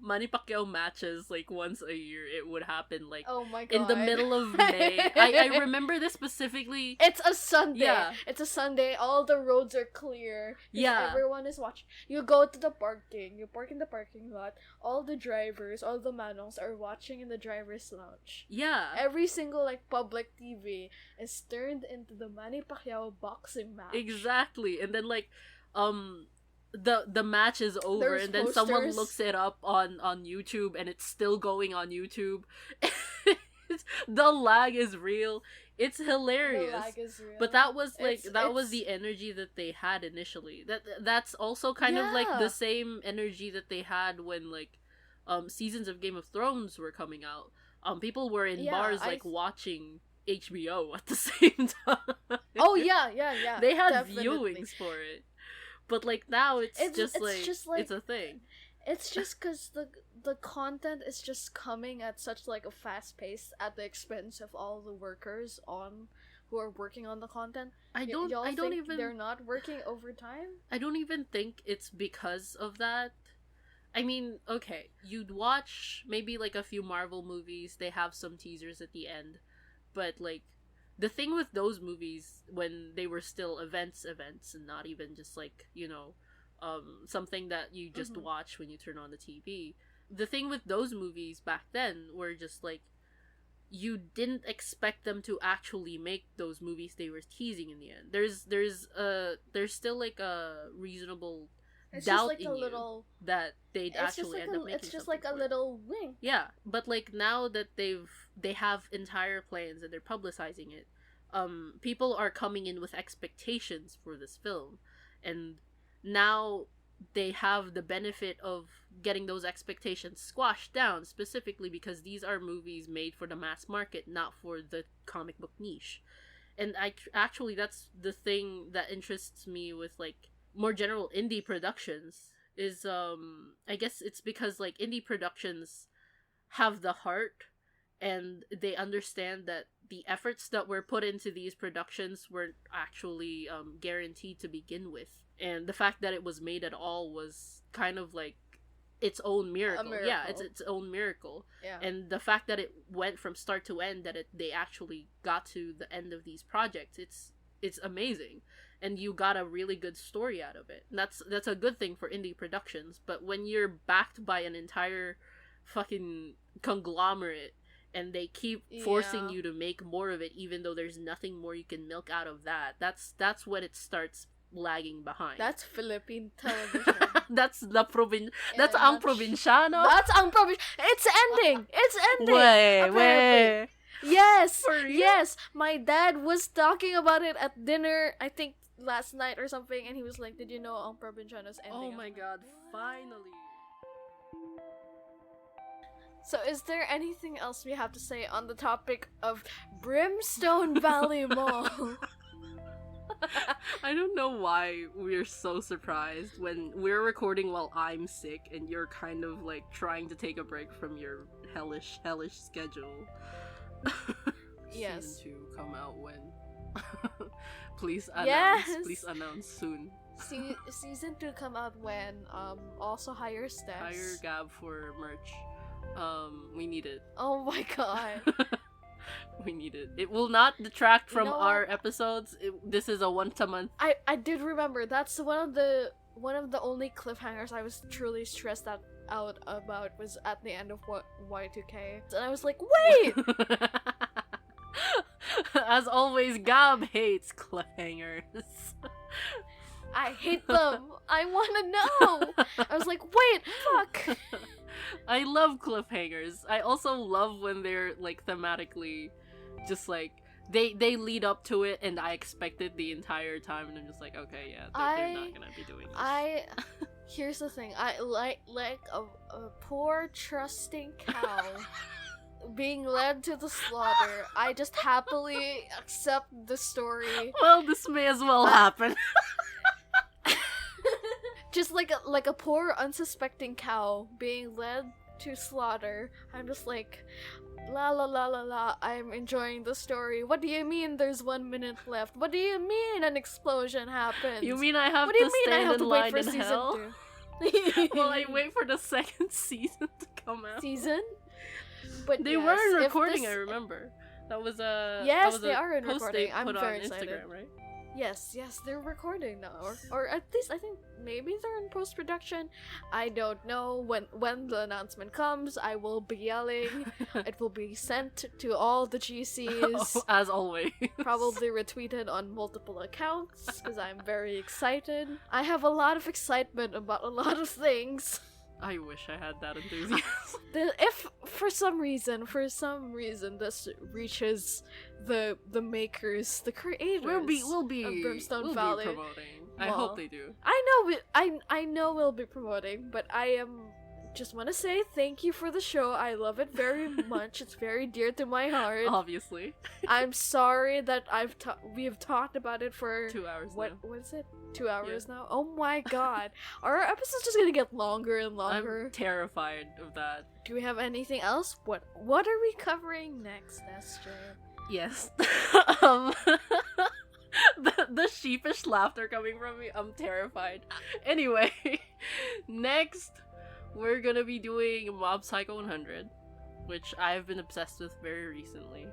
Manny Pacquiao matches, like, once a year. It would happen, like... Oh my god. In the middle of May. I remember this specifically... It's a Sunday. Yeah. It's a Sunday. All the roads are clear. Yeah. Everyone is watching. You go to the parking. You park in the parking lot. All the drivers, all the manongs are watching in the driver's lounge. Yeah. Every single, like, public TV is turned into the Manny Pacquiao boxing match. Exactly. And then like the match is over. There's and then posters. Someone looks it up on YouTube, and it's still going on YouTube. The lag is real. It's hilarious. The lag is real. But that was like was the energy that they had initially. That's also kind of like the same energy that they had when like seasons of Game of Thrones were coming out. People were in bars like watching HBO at the same time. Oh yeah. They had viewings for it, but like now it's just like it's a thing. It's just because the content is just coming at such like a fast pace at the expense of all the workers who are working on the content. I don't even. They're not working overtime. I don't even think it's because of that. I mean, okay, you'd watch maybe like a few Marvel movies, they have some teasers at the end, but like the thing with those movies when they were still events and not even just like, something that you just watch when you turn on the TV. The thing with those movies back then were just like you didn't expect them to actually make those movies they were teasing in the end. There's still like a reasonable doubt like in you little, that they'd actually end up making. It's just like a little wink. Yeah, but like now that they have entire plans and they're publicizing it, people are coming in with expectations for this film, and now they have the benefit of getting those expectations squashed down, specifically because these are movies made for the mass market, not for the comic book niche. And actually that's the thing that interests me with like more general indie productions is I guess it's because like indie productions have the heart and they understand that the efforts that were put into these productions weren't actually guaranteed to begin with, and the fact that it was made at all was kind of like its own miracle. Yeah, it's its own miracle. Yeah. And the fact that it went from start to end, that they actually got to the end of these projects, it's amazing. And you got a really good story out of it. And that's a good thing for indie productions. But when you're backed by an entire fucking conglomerate and they keep forcing you to make more of it, even though there's nothing more you can milk out of that's when it starts lagging behind. That's Philippine television. That's ang probinsyano. That's ang probinsyano. It's ending. It's ending. Wait. Yes. My dad was talking about it at dinner, I think last night or something, and he was like, "Did you know ang probinsyano's ending?" Oh my god, finally. So is there anything else we have to say on the topic of Brimstone Valley Mall? I don't know why we're so surprised when we're recording while I'm sick and you're kind of like trying to take a break from your hellish schedule. Yes. Season 2 come out when? Please announce soon. Season 2 come out when? Also hire Steph. Hire Gab for merch. We need it. Oh my god. We need it. It will not detract from our episodes. This is a once a month. I did remember. That's one of the only cliffhangers I was truly stressed out about was at the end of Y2K. And I was like, wait! As always, Gab hates cliffhangers. I hate them. I want to know. I was like, wait, fuck. I love cliffhangers. I also love when they're like thematically just like they lead up to it and I expect it the entire time and I'm just like, okay, yeah, they're not gonna be doing this. Here's the thing. I like a poor trusting cow being led to the slaughter. I just happily accept the story. Well, this may as well happen. Just like a poor unsuspecting cow being led to slaughter. I'm just like, la la la la la, I'm enjoying the story. What do you mean there's 1 minute left? What do you mean an explosion happens? You mean I have to stand in line in hell? Well, I wait for the second season to come out. But they were in recording, I remember. That was a they are in recording. I'm very excited. Instagram, right? Yes, they're recording now, or at least I think maybe they're in post-production. I don't know. When the announcement comes, I will be yelling. It will be sent to all the GCs. As always. Probably retweeted on multiple accounts, because I'm very excited. I have a lot of excitement about a lot of things. I wish I had that enthusiasm. If for some reason this reaches the makers, the creators, we'll be of Brimstone Valley. Be promoting. I hope they do. I know we'll be promoting, but just want to say thank you for the show. I love it very much. It's very dear to my heart. Obviously. I'm sorry that we've talked about it for 2 hours now. What is it? 2 hours now? Oh my god. Our episode's just gonna get longer and longer. I'm terrified of that. Do we have anything else? What are we covering next, SJ? Yes. The sheepish laughter coming from me, I'm terrified. Anyway, next we're gonna be doing Mob Psycho 100, which I've been obsessed with very recently.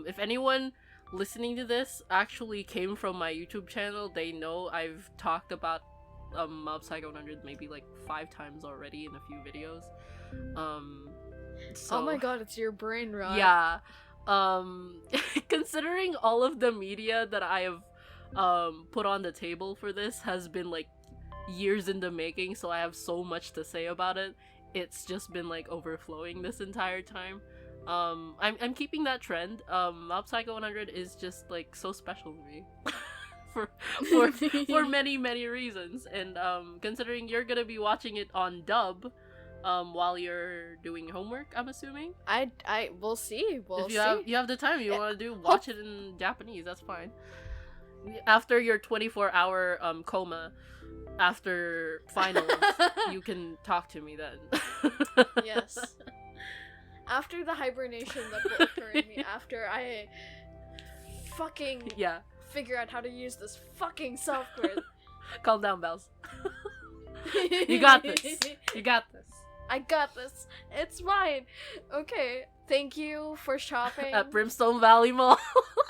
If anyone listening to this actually came from my YouTube channel, they know I've talked about Mob Psycho 100 maybe like 5 times already in a few videos. So, oh my god, it's your brain rot. yeah. Considering all of the media that I have put on the table for this has been like years in the making, so I have so much to say about it. It's just been like overflowing this entire time. I'm keeping that trend. Mob Psycho 100 is just like so special to me. for many reasons, and considering you're gonna be watching it on dub while you're doing homework, I'm assuming. We'll see. If you have the time, you want to watch it in Japanese, that's fine. After your 24-hour coma after finals, you can talk to me then. Yes. After the hibernation that will occur in me after I fucking figure out how to use this fucking software. Calm down, Bells. You got this. You got this. I got this. It's fine. Okay. Thank you for shopping at Brimstone Valley Mall.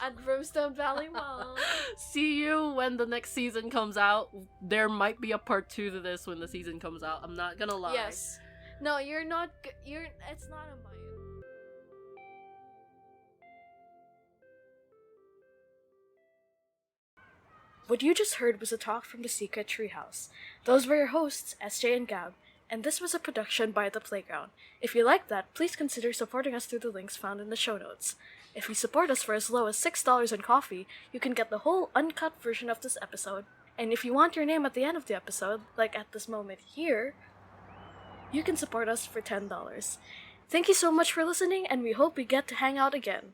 At Brimstone Valley Mall. See you when the next season comes out. There might be a part 2 to this when the season comes out. I'm not gonna lie. Yes. No, you're not. It's not a mind. What you just heard was a talk from the Secret Treehouse. Those were your hosts, SJ and Gab, and this was a production by The Playground. If you like that, please consider supporting us through the links found in the show notes. If you support us for as low as $6 in coffee, you can get the whole uncut version of this episode. And if you want your name at the end of the episode, like at this moment here, you can support us for $10. Thank you so much for listening, and we hope we get to hang out again.